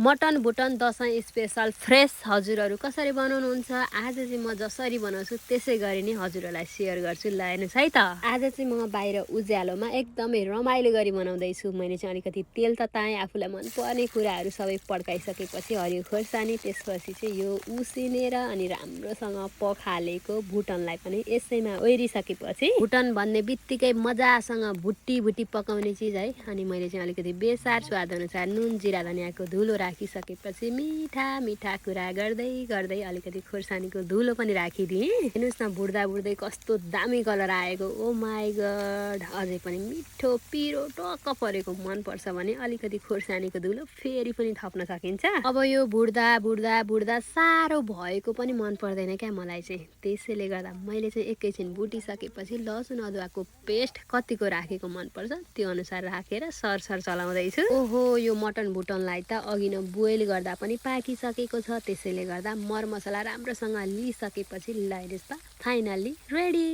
Mutton भुटन Dashain special fresh हजुरहरू कसरी बनाउनुहुन्छ आज चाहिँ म जसरी बनाउँछु त्यसै गरी नै हजुरहरूलाई सेयर गर्छु। ल हेर्नुहोस् है त। आज चाहिँ म बाहिर उज्यालोमा एकदमै रमाइलो गरी बनाउँदैछु। मैले चाहिँ अलिकति तेल तताएँ, आफूलाई मनपर्ने कुराहरू सबै पड्काइसकेपछि हरियो खोर्सानी, त्यसपछि चाहिँ यो उसिनेर अनि राम्रोसँग पखालेको भुटनलाई पनि यसैमा ओइरिसकेपछि भुटन भन्ने बित्तिकै मजासँग भुटी पकाउने चिज है। अनि मैले चाहिँ अलिकति बेसार स्वाद अनुसार नुन जिरा धनियाँको धुलो राखिसकेपछि मिठा कुरा गर्दै अलिकति खोर्सानीको धुलो पनि राखिदिएँ। हेर्नुहोस् न बुड्दै कस्तो दामी कलर आएको। ओ माई गड, अझै पनि मिठो पिरो टक्क परेको मनपर्छ भने अलिकति खोर्सानीको धुलो फेरि पनि थप्न सकिन्छ। अब यो बुड्दा साह्रो भएको पनि मन पर्दैन क्या मलाई चाहिँ। त्यसैले गर्दा मैले चाहिँ एकैछिन बुटिसकेपछि लसुन अदुवाको पेस्ट कतिको राखेको मनपर्छ त्यो अनुसार राखेर सरसर चलाउँदैछु। ओहो, यो मटन भुटनलाई त अघि नै बोइल गर्दा पनि पाकिसकेको छ। त्यसैले गर्दा मरमसला राम्रोसँग लिइसकेपछि ल हेर्नुहोस् त फाइनल्ली रेडी।